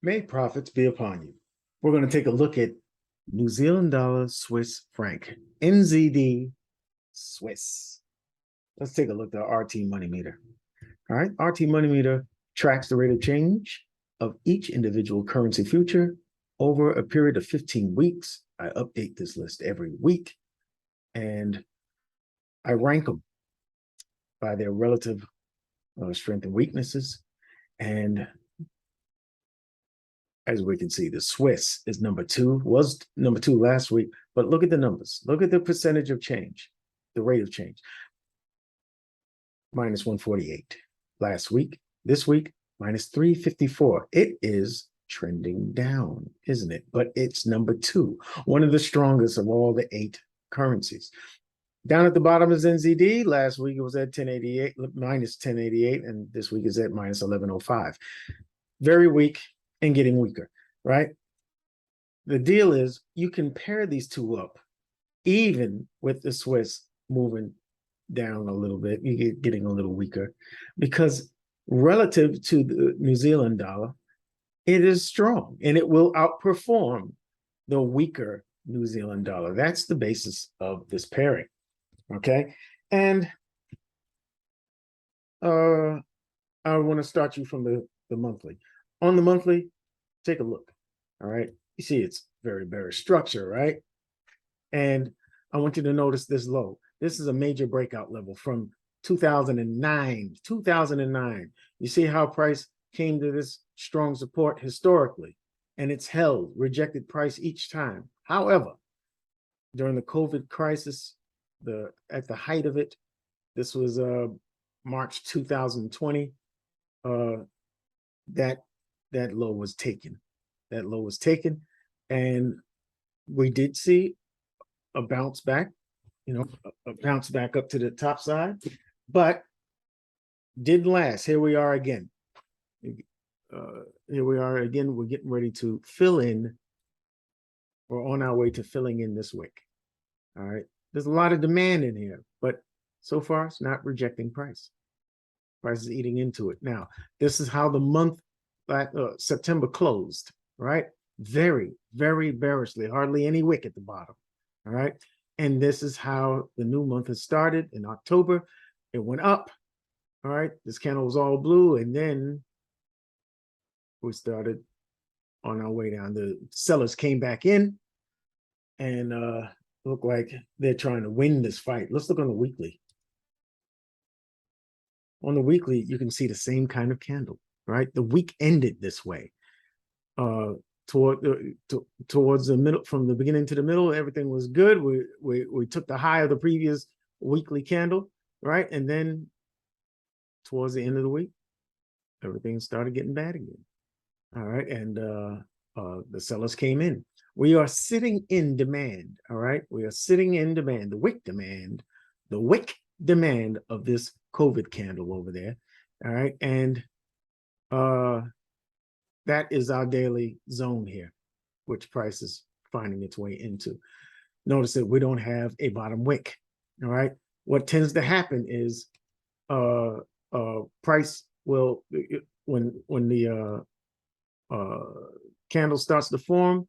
May profits be upon you. We're going to take a look at New Zealand dollar, Swiss franc, NZD, Swiss. Let's take a look at our RT Money Meter. All right, RT Money Meter tracks the rate of change of each individual currency future over a period of 15 weeks. I update this list every week, and I rank them by their relative strength and weaknesses. And as we can see, the Swiss is number two, was number two last week, but look at the numbers. Look at the percentage of change, the rate of change. Minus 148 last week. This week, minus 354. It is trending down, isn't it? But it's number two, one of the strongest of all the 8 currencies. Down at the bottom is NZD. Last week it was at 1088, minus 1088, and this week is at minus 1105. Very weak and getting weaker, right? The deal is you can pair these two up, even with the Swiss moving down a little bit, you get getting a little weaker, because relative to the New Zealand dollar, it is strong and it will outperform the weaker New Zealand dollar. That's the basis of this pairing. Okay. And I want to start you from the monthly. On the monthly, take a look. All right. You see it's very bearish structure, right? And I want you to notice this low. This is a major breakout level from 2009. 2009. You see how price came to this strong support historically, and it's held, rejected price each time. However, during the COVID crisis, at the height of it, this was March 2020, that low was taken. That low was taken, and we did see a bounce back, a bounce back up to the top side, but didn't last. Here we are again. We're getting ready to fill in. We're on our way to filling in this wick. All right. There's a lot of demand in here, but so far it's not rejecting price. Price is eating into it. Now, this is how the month September closed, right? Very, very bearishly, hardly any wick at the bottom. All right. And this is how the new month has started in October. It went up. All right. This candle was all blue. And then we started on our way down. The sellers came back in and look like they're trying to win this fight. Let's look on the weekly. On the weekly, you can see the same kind of candle, right? The week ended this way. Towards the middle, from the beginning to the middle, everything was good. We took the high of the previous weekly candle, right? And then towards the end of the week, everything started getting bad again. All right. And the sellers came in. We are sitting in demand. All right. We are sitting in demand, the wick demand of this COVID candle over there. All right. And that is our daily zone here, which price is finding its way into. Notice that we don't have a bottom wick. All right. What tends to happen is price will, when the candle starts to form,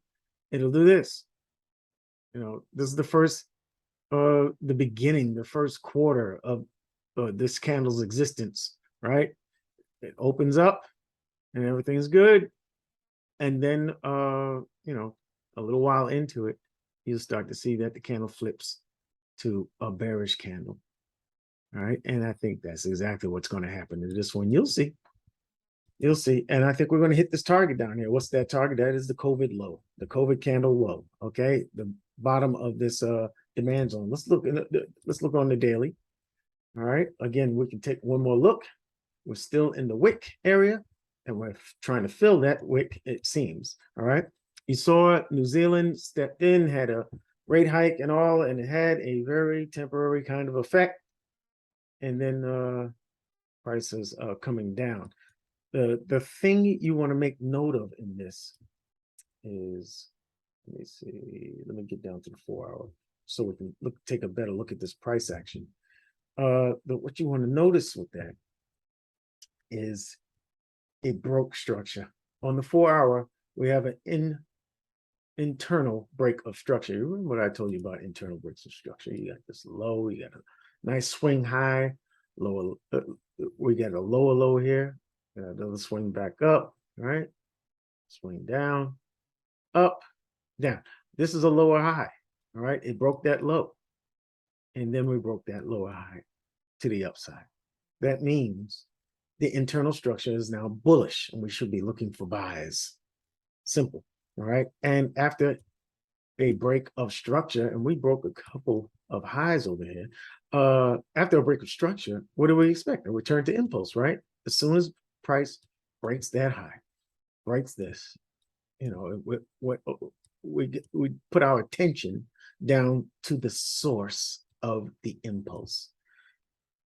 it'll do this. This is the first, the beginning, the first quarter of this candle's existence, right? It opens up and everything's good. And then, a little while into it, you'll start to see that the candle flips to a bearish candle. All right. And I think that's exactly what's going to happen to this one. You'll see. You'll see. And I think we're going to hit this target down here. What's that target? That is the COVID low, the COVID candle low. Okay. The bottom of this demand zone. Let's look on the daily. All right. Again, we can take one more look. We're still in the wick area, and we're trying to fill that wick, it seems. All right. You saw New Zealand stepped in, had a rate hike and all, and it had a very temporary kind of effect. And then prices coming down. The thing you want to make note of in this is, let me see, let me get down to the 4-hour so we can take a better look at this price action. What you want to notice with that is it broke structure. on the 4-hour, we have an internal break of structure. You remember what I told you about internal breaks of structure? You got this low, you got a nice swing high, lower. We got a lower low here, another swing back up, right? Swing down, up, down. This is a lower high, all right? It broke that low, and then we broke that lower high to the upside. That means the internal structure is now bullish, and we should be looking for buys. Simple, all right? And after a break of structure, and we broke a couple of highs over here. After a break of structure, what do we expect? A return to impulse, right? As soon as price breaks that high, breaks this, we put our attention down to the source of the impulse,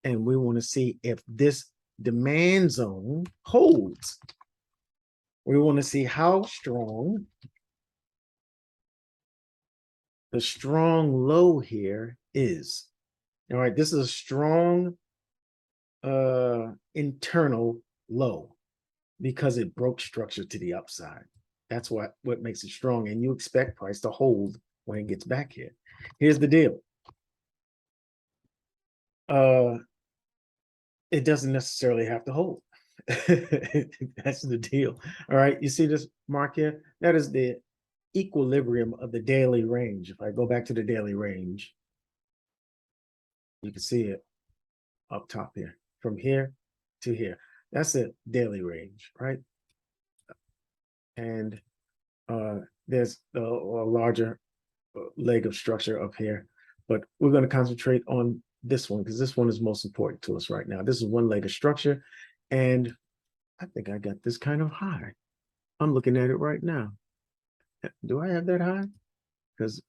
and we want to see if this demand zone holds. We want to see how strong the strong low here is. All right, this is a strong internal low because it broke structure to the upside. That's what makes it strong, and you expect price to hold when it gets back here. Here's the deal. It doesn't necessarily have to hold. That's the deal. All right, you see this mark here? That is the equilibrium of the daily range. If I go back to the daily range, you can see it up top here, from here to here. That's the daily range, right? And there's a larger leg of structure up here, but we're going to concentrate on this one because this one is most important to us right now. This is one leg of structure, and I think I got this kind of high. I'm looking at it right now. Do I have that high? Because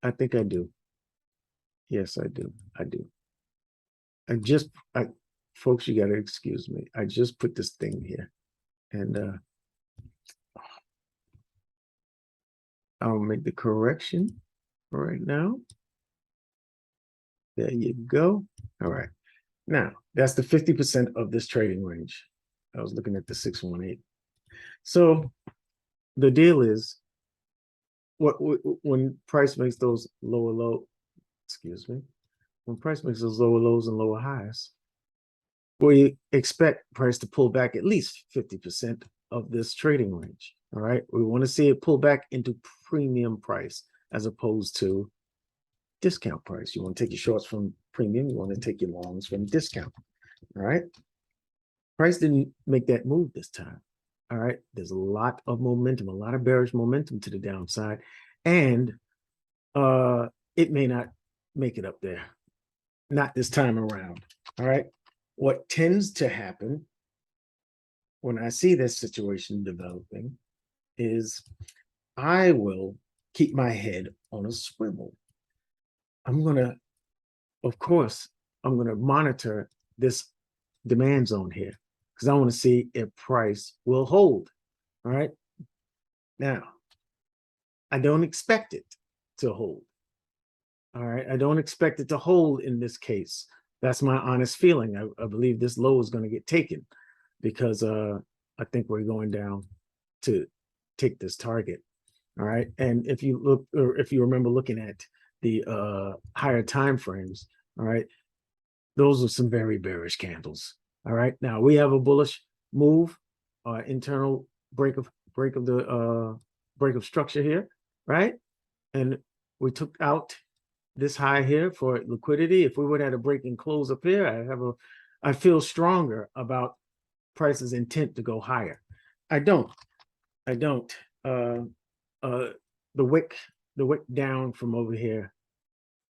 I think I do. Yes, I do. I do. Folks, you got to excuse me. I just put this thing here, and I'll make the correction right now. There you go. All right. Now, that's the 50% of this trading range. I was looking at the 618. So the deal is, when price makes those lower low, when price makes those lower lows and lower highs, we expect price to pull back at least 50% of this trading range. All right. We want to see it pull back into premium price as opposed to discount price. You want to take your shorts from premium, you want to take your longs from discount. All right. Price didn't make that move this time. All right. There's a lot of momentum, a lot of bearish momentum to the downside, and it may not make it up there. Not this time around. All right. What tends to happen when I see this situation developing is I will keep my head on a swivel. Of course, I'm going to monitor this demand zone here because I want to see if price will hold. All right. Now, I don't expect it to hold. All right. I don't expect it to hold in this case. That's my honest feeling. I believe this low is going to get taken because I think we're going down to take this target. All right. And if you look, or if you remember looking at the higher time frames, all right, those are some very bearish candles. All right. Now we have a bullish move, internal break of structure here, right? And we took out this high here for liquidity. If we would have had a break and close up here, I feel stronger about price's intent to go higher. I don't. The wick down from over here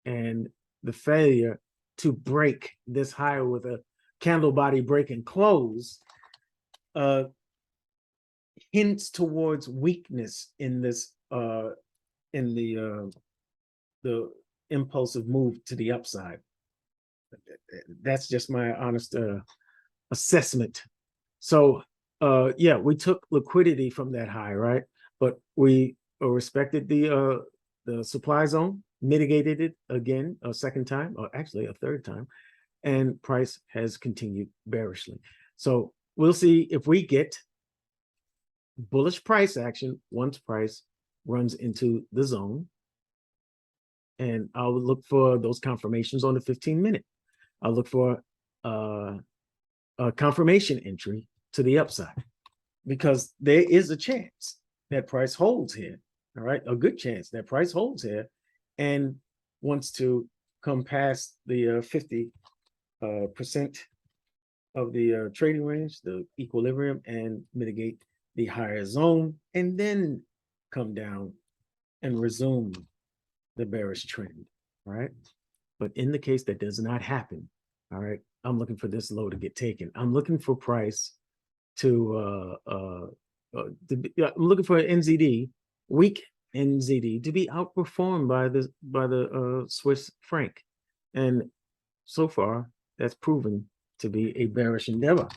and the failure to break this higher with a candle body break and close hints towards weakness in this in the impulsive move to the upside. That's just my honest assessment. So yeah, we took liquidity from that high, right? But we respected the supply zone, mitigated it again a second time, or actually a third time, and price has continued bearishly. So we'll see if we get bullish price action once price runs into the zone. And I would look for those confirmations on the 15-minute. I'll look for a confirmation entry to the upside, because there is a chance that price holds here. All right, a good chance that price holds here and wants to come past the 50% of the trading range, the equilibrium, and mitigate the higher zone, and then come down and resume the bearish trend. All right, but in the case that does not happen, all right, I'm looking for this low to get taken. I'm looking for price to I'm looking for an NZD, weak NZD, to be outperformed by the Swiss franc, and so far that's proven to be a bearish endeavor.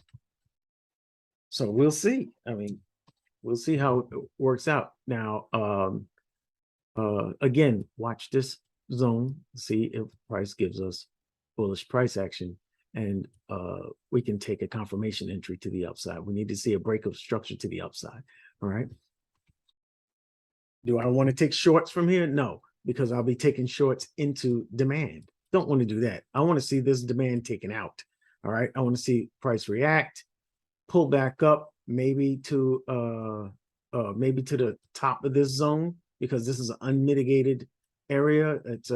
So we'll see. I mean, we'll see how it works out. Now, again, watch this zone, see if price gives us bullish price action, and we can take a confirmation entry to the upside. We need to see a break of structure to the upside. All right. Do I want to take shorts from here? No, because I'll be taking shorts into demand. Don't want to do that. I want to see this demand taken out. All right. I want to see price react, pull back up, maybe to the top of this zone, because this is an unmitigated area. It's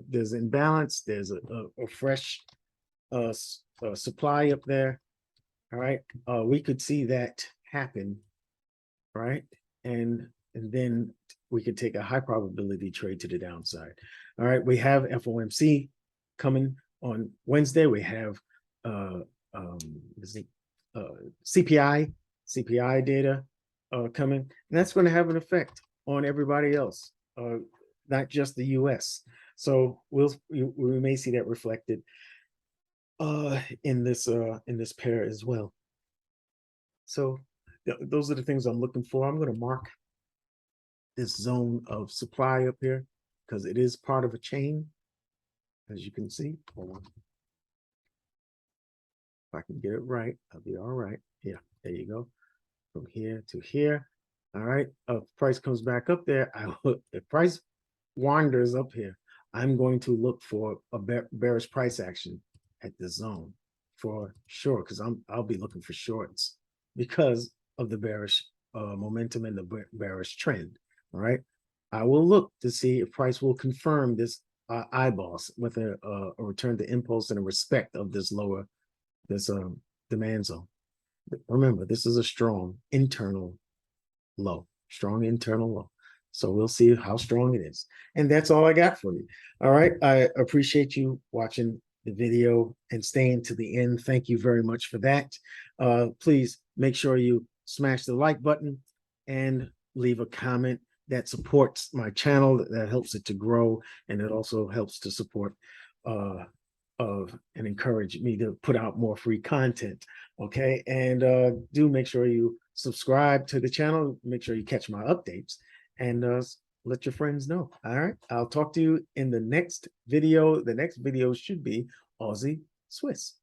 there's imbalance. There's a fresh supply up there. All right, we could see that happen, right? And then we could take a high probability trade to the downside. All right, we have FOMC coming on Wednesday. We have CPI data coming, and that's going to have an effect on everybody else, not just the US. So we may see that reflected in this pair as well. So those are the things I'm looking for. I'm going to mark this zone of supply up here because it is part of a chain, as you can see. Hold on. If I can get it right, I'll be all right. Yeah, there you go. From here to here. All right. If price comes back up there, if price wanders up here, I'm going to look for a bearish price action at this zone for sure, because I'll be looking for shorts because of the bearish momentum and the bearish trend. All right. I will look to see if price will confirm this eyeballs with a return to impulse and a respect of this lower demand zone. Remember, this is a strong internal low. So we'll see how strong it is. And that's all I got for you. All right. I appreciate you watching the video and staying to the end. Thank you very much for that. Please make sure you smash the like button and leave a comment that supports my channel, that helps it to grow, and it also helps to support and encourage me to put out more free content. Okay, and do make sure you subscribe to the channel. Make sure you catch my updates, and let your friends know. All right, I'll talk to you in the next video. The next video should be Aussie Swiss.